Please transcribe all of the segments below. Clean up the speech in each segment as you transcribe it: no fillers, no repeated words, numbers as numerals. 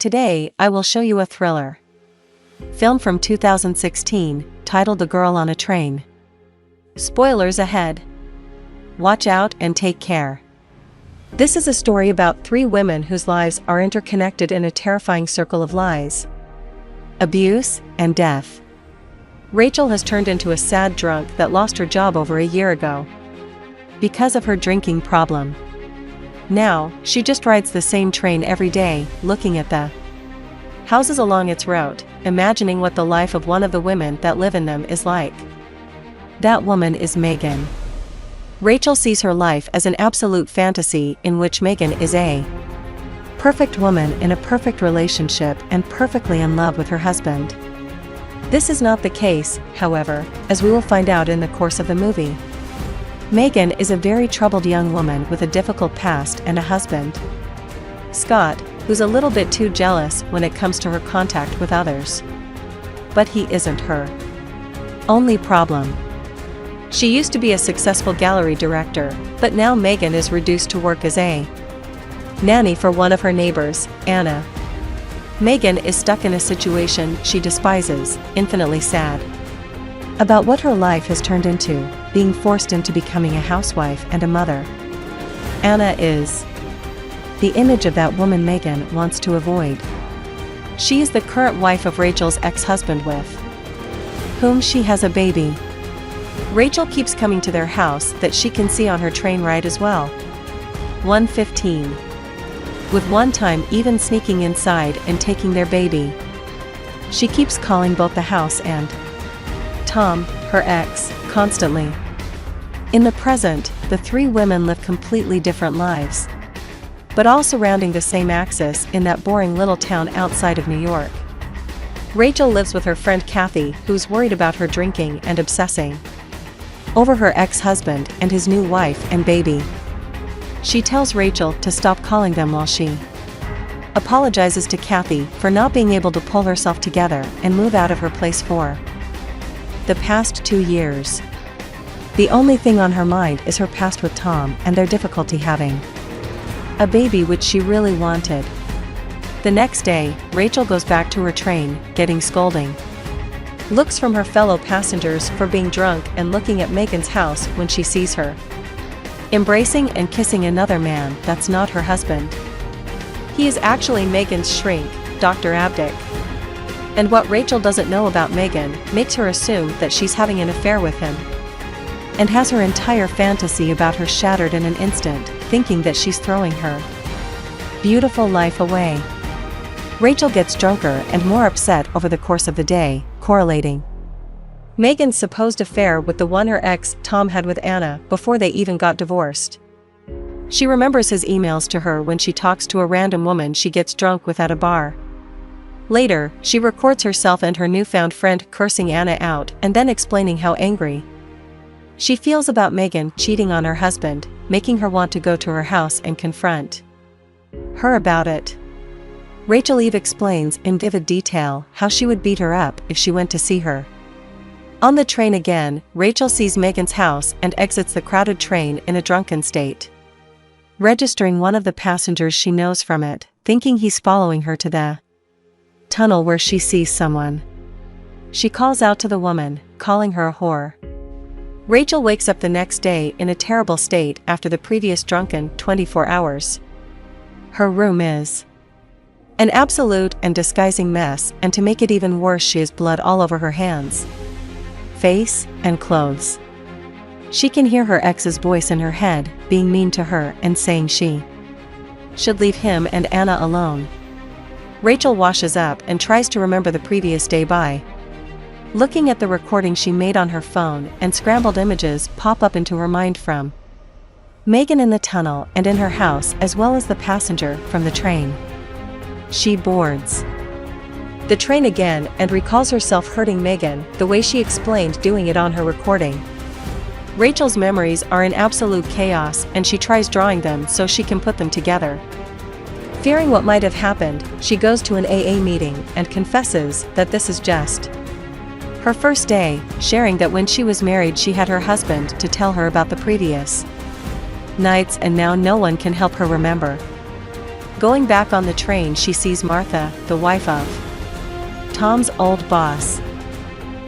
Today, I will show you a thriller. Film from 2016, titled The Girl on a Train. Spoilers ahead. Watch out and take care. This is a story about three women whose lives are interconnected in a terrifying circle of lies, abuse, and death. Rachel has turned into a sad drunk that lost her job over a year ago because of her drinking problem. Now, she just rides the same train every day, looking at the houses along its route, imagining what the life of one of the women that live in them is like. That woman is Megan. Rachel sees her life as an absolute fantasy in which Megan is a perfect woman in a perfect relationship and perfectly in love with her husband. This is not the case, however, as we will find out in the course of the movie. Megan is a very troubled young woman with a difficult past and a husband, Scott, who's a little bit too jealous when it comes to her contact with others. But he isn't her only problem. She used to be a successful gallery director, but now Megan is reduced to work as a nanny for one of her neighbors, Anna. Megan is stuck in a situation she despises, infinitely sad about what her life has turned into, being forced into becoming a housewife and a mother. Anna is the image of that woman Megan wants to avoid. She is the current wife of Rachel's ex-husband with whom she has a baby. Rachel keeps coming to their house that she can see on her train ride as well. 1:15. With one time even sneaking inside and taking their baby. She keeps calling both the house and Tom, her ex, constantly. In the present, the three women live completely different lives, but all surrounding the same axis in that boring little town outside of New York. Rachel lives with her friend Kathy, who's worried about her drinking and obsessing over her ex-husband and his new wife and baby. She tells Rachel to stop calling them while she apologizes to Kathy for not being able to pull herself together and move out of her place for the past 2 years. The only thing on her mind is her past with Tom and their difficulty having a baby, which she really wanted. The next day, Rachel goes back to her train, getting scolding looks from her fellow passengers for being drunk and looking at Megan's house when she sees her embracing and kissing another man that's not her husband. He is actually Megan's shrink, Dr. Abdick. And what Rachel doesn't know about Megan makes her assume that she's having an affair with him, and has her entire fantasy about her shattered in an instant, thinking that she's throwing her beautiful life away. Rachel gets drunker and more upset over the course of the day, correlating Megan's supposed affair with the one her ex, Tom, had with Anna before they even got divorced. She remembers his emails to her when she talks to a random woman she gets drunk with at a bar. Later, she records herself and her newfound friend cursing Anna out and then explaining how angry she feels about Megan cheating on her husband, making her want to go to her house and confront her about it. Rachel Eve explains in vivid detail how she would beat her up if she went to see her. On the train again, Rachel sees Megan's house and exits the crowded train in a drunken state, registering one of the passengers she knows from it, thinking he's following her to the tunnel where she sees someone. She calls out to the woman, calling her a whore. Rachel wakes up the next day in a terrible state after the previous drunken 24 hours. Her room is an absolute and disgusting mess, and to make it even worse, she has blood all over her hands, face, and clothes. She can hear her ex's voice in her head, being mean to her and saying she should leave him and Anna alone. Rachel washes up and tries to remember the previous day by looking at the recording she made on her phone, and scrambled images pop up into her mind from Megan in the tunnel and in her house, as well as the passenger from the train. She boards the train again and recalls herself hurting Megan the way she explained doing it on her recording. Rachel's memories are in absolute chaos, and she tries drawing them so she can put them together. Fearing what might have happened, she goes to an AA meeting and confesses that this is just her first day, sharing that when she was married she had her husband to tell her about the previous nights, and now no one can help her remember Going back on the train, she sees Martha, the wife of Tom's old boss.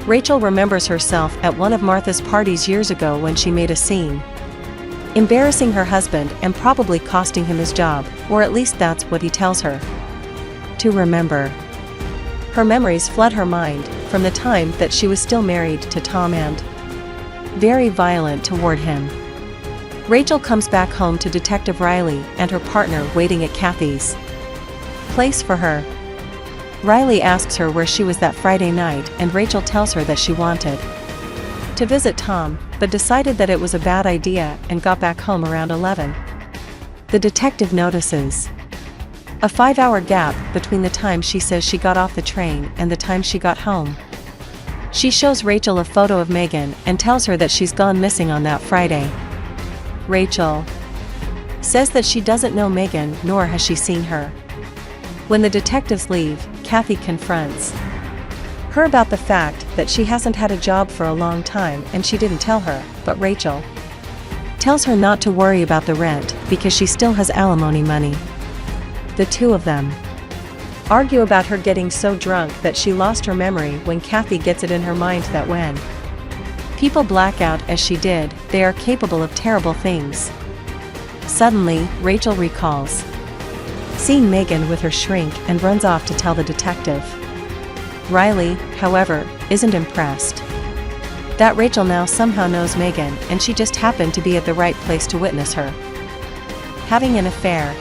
Rachel remembers herself at one of Martha's parties years ago when she made a scene, embarrassing her husband and probably costing him his job, or at least that's what he tells her to remember. Her memories flood her mind from the time that she was still married to Tom and very violent toward him. Rachel comes back home to Detective Riley and her partner waiting at Kathy's place for her. Riley asks her where she was that Friday night, and Rachel tells her that she wanted to visit Tom, but decided that it was a bad idea and got back home around 11. The detective notices a 5-hour gap between the time she says she got off the train and the time she got home. She shows Rachel a photo of Megan and tells her that she's gone missing on that Friday. Rachel says that she doesn't know Megan, nor has she seen her. When the detectives leave, Kathy confronts her about the fact that she hasn't had a job for a long time and she didn't tell her, but Rachel tells her not to worry about the rent because she still has alimony money. The two of them argue about her getting so drunk that she lost her memory when Kathy gets it in her mind that when people black out as she did, they are capable of terrible things. Suddenly, Rachel recalls seeing Megan with her shrink and runs off to tell the detective. Riley, however, isn't impressed that Rachel now somehow knows Megan and she just happened to be at the right place to witness her having an affair.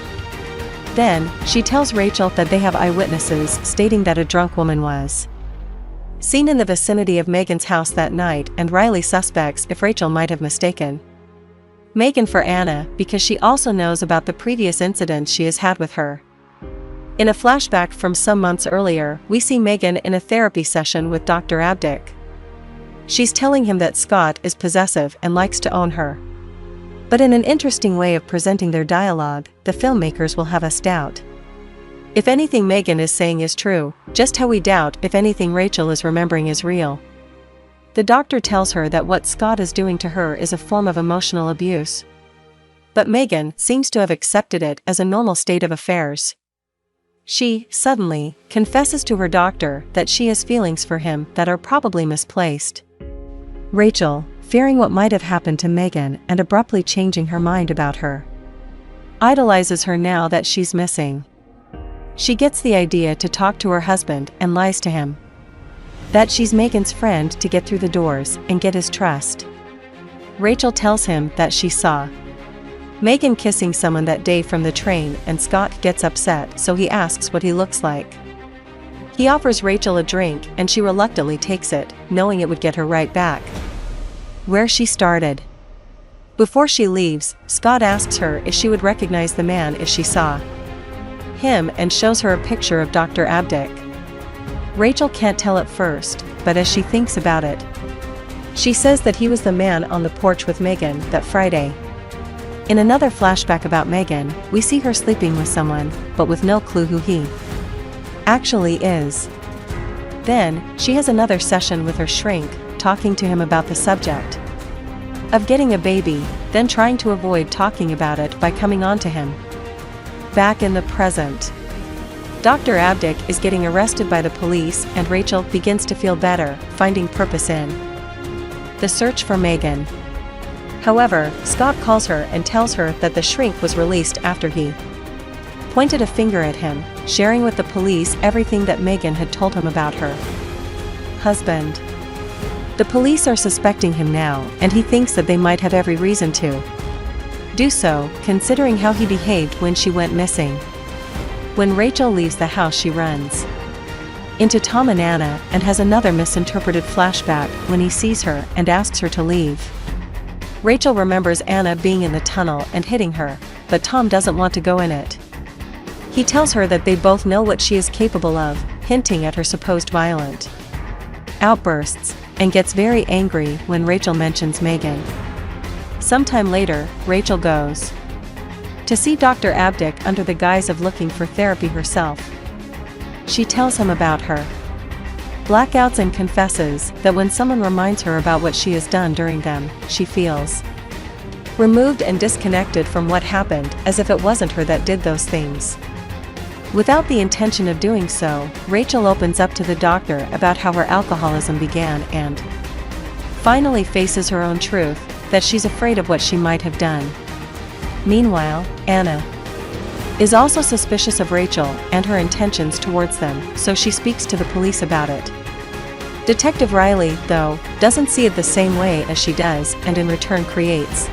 Then, she tells Rachel that they have eyewitnesses stating that a drunk woman was seen in the vicinity of Megan's house that night, and Riley suspects if Rachel might have mistaken Megan for Anna because she also knows about the previous incidents she has had with her. In a flashback from some months earlier, we see Megan in a therapy session with Dr. Abdick. She's telling him that Scott is possessive and likes to own her. But in an interesting way of presenting their dialogue, the filmmakers will have us doubt if anything Megan is saying is true, just how we doubt if anything Rachel is remembering is real. The doctor tells her that what Scott is doing to her is a form of emotional abuse. But Megan seems to have accepted it as a normal state of affairs. She, suddenly, confesses to her doctor that she has feelings for him that are probably misplaced. Rachel, fearing what might have happened to Megan and abruptly changing her mind about her, idolizes her now that she's missing. She gets the idea to talk to her husband and lies to him that she's Megan's friend to get through the doors and get his trust. Rachel tells him that she saw Megan kissing someone that day from the train, and Scott gets upset, so he asks what he looks like. He offers Rachel a drink and she reluctantly takes it, knowing it would get her right back where she started. Before she leaves, Scott asks her if she would recognize the man if she saw him and shows her a picture of Dr. Abdick. Rachel can't tell at first, but as she thinks about it, she says that he was the man on the porch with Megan that Friday. In another flashback about Megan, we see her sleeping with someone, but with no clue who he actually is. Then, she has another session with her shrink, talking to him about the subject of getting a baby, then trying to avoid talking about it by coming on to him. Back in the present, Dr. Abdick is getting arrested by the police and Rachel begins to feel better, finding purpose in the search for Megan. However, Scott calls her and tells her that the shrink was released after he pointed a finger at him, sharing with the police everything that Megan had told him about her husband. The police are suspecting him now, and he thinks that they might have every reason to do so, considering how he behaved when she went missing. When Rachel leaves the house, she runs into Tom and Anna and has another misinterpreted flashback when he sees her and asks her to leave. Rachel remembers Anna being in the tunnel and hitting her, but Tom doesn't want to go in it. He tells her that they both know what she is capable of, hinting at her supposed violent outbursts, and gets very angry when Rachel mentions Megan. Sometime later, Rachel goes to see Dr. Abdick under the guise of looking for therapy herself. She tells him about her blackouts and confesses that when someone reminds her about what she has done during them, she feels removed and disconnected from what happened, as if it wasn't her that did those things. Without the intention of doing so, Rachel opens up to the doctor about how her alcoholism began and finally faces her own truth, that she's afraid of what she might have done. Meanwhile, Anna is also suspicious of Rachel and her intentions towards them, so she speaks to the police about it. Detective Riley, though, doesn't see it the same way as she does and in return creates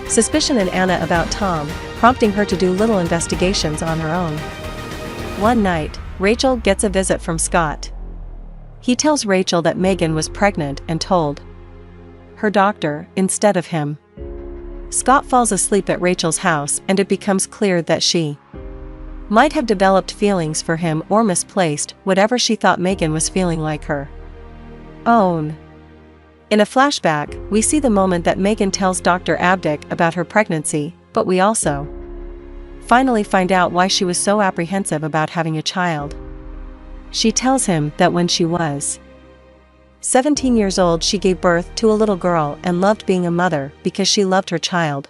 suspicion in Anna about Tom, prompting her to do little investigations on her own. One night, Rachel gets a visit from Scott. He tells Rachel that Megan was pregnant and told her doctor instead of him. Scott falls asleep at Rachel's house and it becomes clear that she might have developed feelings for him or misplaced whatever she thought Megan was feeling like her own. In a flashback, we see the moment that Megan tells Dr. Abdick about her pregnancy, but we also finally find out why she was so apprehensive about having a child. She tells him that when she was 17 years old she gave birth to a little girl and loved being a mother because she loved her child.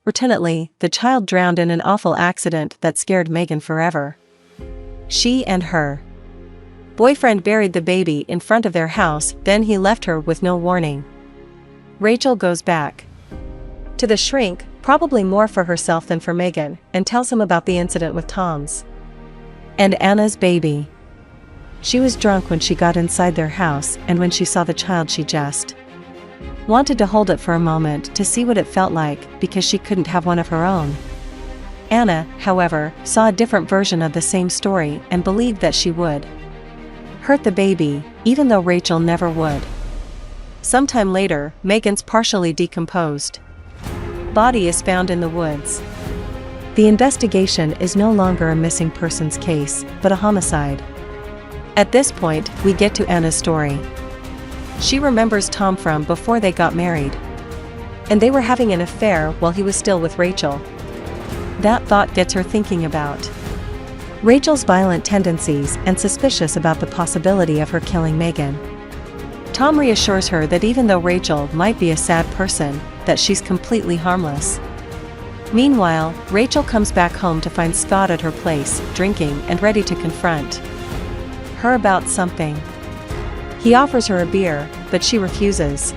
Fortunately, the child drowned in an awful accident that scared Megan forever. She and her boyfriend buried the baby in front of their house, then he left her with no warning. Rachel goes back to the shrink, probably more for herself than for Megan, and tells him about the incident with Tom's and Anna's baby. She was drunk when she got inside their house, and when she saw the child she just wanted to hold it for a moment to see what it felt like because she couldn't have one of her own. Anna, however, saw a different version of the same story and believed that she would hurt the baby, even though Rachel never would. Sometime later, Megan's partially decomposed body is found in the woods. The investigation is no longer a missing persons case, but a homicide. At this point, we get to Anna's story. She remembers Tom from before they got married, and they were having an affair while he was still with Rachel. That thought gets her thinking about Rachel's violent tendencies and suspicious about the possibility of her killing Megan. Tom reassures her that even though Rachel might be a sad person, that she's completely harmless. Meanwhile, Rachel comes back home to find Scott at her place, drinking and ready to confront her about something. He offers her a beer, but she refuses.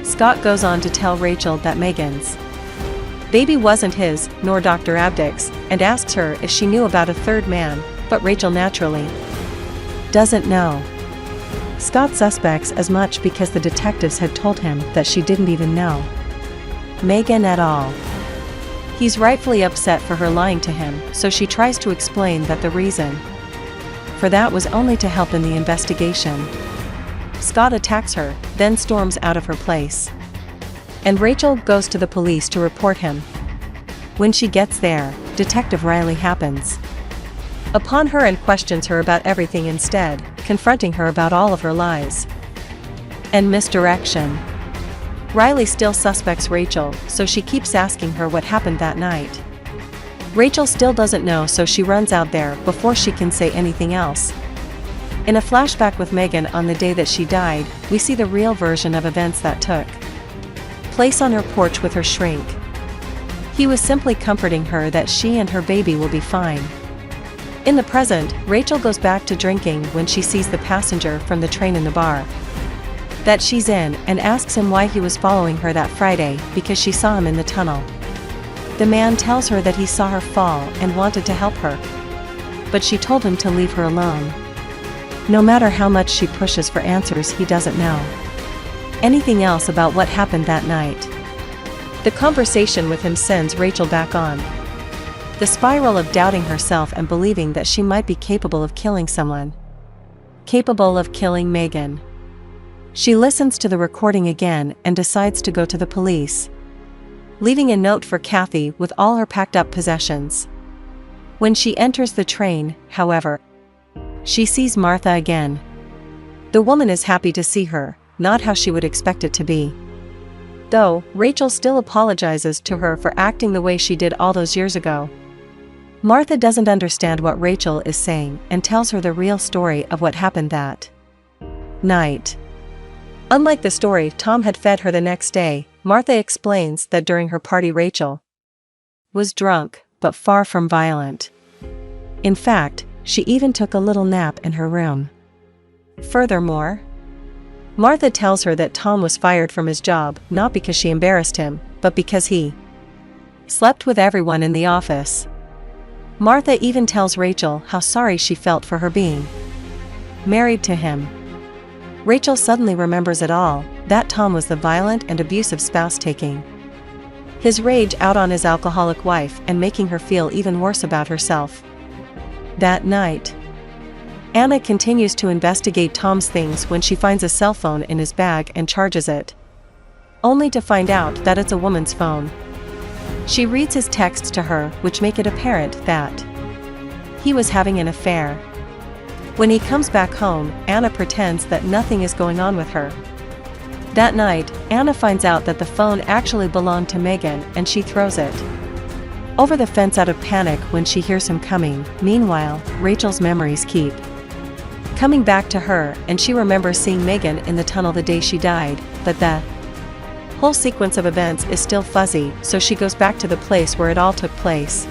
Scott goes on to tell Rachel that Megan's baby wasn't his, nor Dr. Abdick's, and asks her if she knew about a third man, but Rachel naturally doesn't know. Scott suspects as much because the detectives had told him that she didn't even know Megan at all. He's rightfully upset for her lying to him, so she tries to explain that the reason for that was only to help in the investigation. Scott attacks her, then storms out of her place. And Rachel goes to the police to report him. When she gets there, Detective Riley happens upon her and questions her about everything instead, confronting her about all of her lies and misdirection. Riley still suspects Rachel, so she keeps asking her what happened that night. Rachel still doesn't know, so she runs out there before she can say anything else. In a flashback with Megan on the day that she died, we see the real version of events that took place on her porch with her shrink. He was simply comforting her that she and her baby will be fine. In the present, Rachel goes back to drinking when she sees the passenger from the train in the bar that she's in and asks him why he was following her that Friday, because she saw him in the tunnel. The man tells her that he saw her fall and wanted to help her, but she told him to leave her alone. No matter how much she pushes for answers, he doesn't know anything else about what happened that night. The conversation with him sends Rachel back on the spiral of doubting herself and believing that she might be capable of killing someone. Capable of killing Megan. She listens to the recording again and decides to go to the police, leaving a note for Kathy with all her packed up possessions. When she enters the train, however, she sees Martha again. The woman is happy to see her, not how she would expect it to be. Though, Rachel still apologizes to her for acting the way she did all those years ago. Martha doesn't understand what Rachel is saying and tells her the real story of what happened that night. Unlike the story Tom had fed her the next day, Martha explains that during her party Rachel was drunk, but far from violent. In fact, she even took a little nap in her room. Furthermore, Martha tells her that Tom was fired from his job not because she embarrassed him, but because he slept with everyone in the office. Martha even tells Rachel how sorry she felt for her being married to him. Rachel suddenly remembers it all, that Tom was the violent and abusive spouse, taking his rage out on his alcoholic wife and making her feel even worse about herself. That night, Anna continues to investigate Tom's things when she finds a cell phone in his bag and charges it, only to find out that it's a woman's phone. She reads his texts to her, which make it apparent that he was having an affair. When he comes back home, Anna pretends that nothing is going on with her. That night, Anna finds out that the phone actually belonged to Megan and she throws it over the fence out of panic when she hears him coming. Meanwhile, Rachel's memories keep coming back to her, and she remembers seeing Megan in the tunnel the day she died, but the whole sequence of events is still fuzzy, so she goes back to the place where it all took place.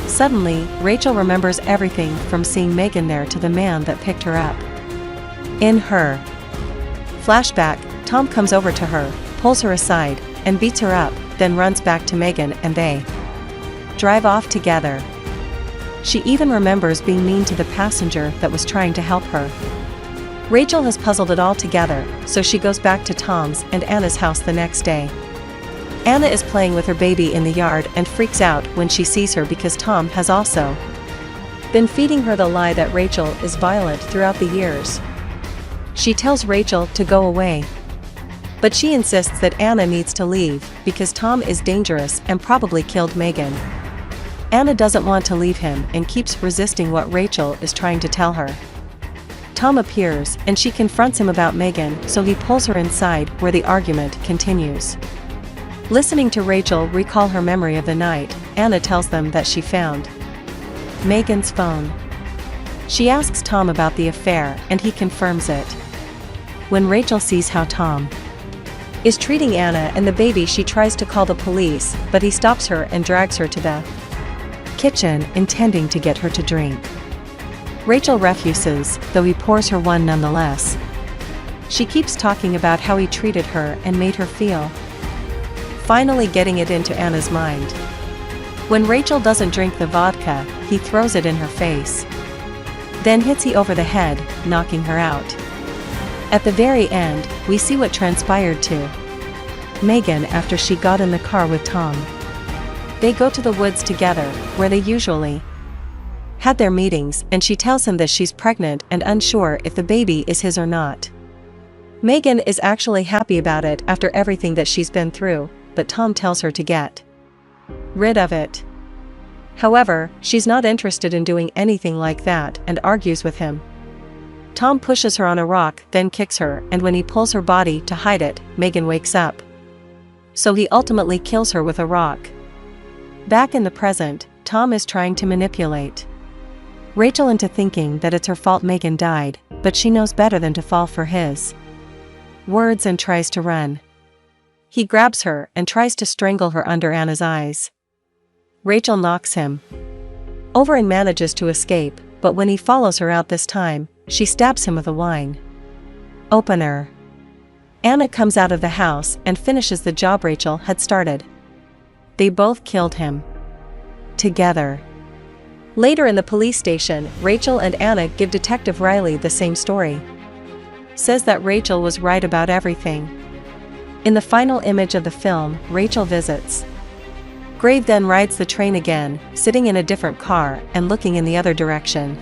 Suddenly, Rachel remembers everything from seeing Megan there to the man that picked her up. In her flashback, Tom comes over to her, pulls her aside, and beats her up, then runs back to Megan and they drive off together. She even remembers being mean to the passenger that was trying to help her. Rachel has puzzled it all together, so she goes back to Tom's and Anna's house the next day. Anna is playing with her baby in the yard and freaks out when she sees her because Tom has also been feeding her the lie that Rachel is violent throughout the years. She tells Rachel to go away, but she insists that Anna needs to leave because Tom is dangerous and probably killed Megan. Anna doesn't want to leave him and keeps resisting what Rachel is trying to tell her. Tom appears and she confronts him about Megan, so he pulls her inside where the argument continues. Listening to Rachel recall her memory of the night, Anna tells them that she found Megan's phone. She asks Tom about the affair and he confirms it. When Rachel sees how Tom is treating Anna and the baby, she tries to call the police, but he stops her and drags her to the kitchen, intending to get her to drink. Rachel refuses, though he pours her one nonetheless. She keeps talking about how he treated her and made her feel, finally getting it into Anna's mind. When Rachel doesn't drink the vodka, he throws it in her face, then hits her over the head, knocking her out. At the very end, we see what transpired to Megan after she got in the car with Tom. They go to the woods together, where they usually had their meetings, and she tells him that she's pregnant and unsure if the baby is his or not. Megan is actually happy about it after everything that she's been through, but Tom tells her to get rid of it. However, she's not interested in doing anything like that and argues with him. Tom pushes her on a rock, then kicks her, and when he pulls her body to hide it, Megan wakes up. So he ultimately kills her with a rock. Back in the present, Tom is trying to manipulate Rachel into thinking that it's her fault Megan died, but she knows better than to fall for his words and tries to run. He grabs her and tries to strangle her under Anna's eyes. Rachel knocks him over and manages to escape, but when he follows her out this time, she stabs him with a wine opener. Anna comes out of the house and finishes the job Rachel had started. They both killed him together. Later in the police station, Rachel and Anna give Detective Riley the same story. Says that Rachel was right about everything. In the final image of the film, Rachel visits grave, then rides the train again, sitting in a different car and looking in the other direction.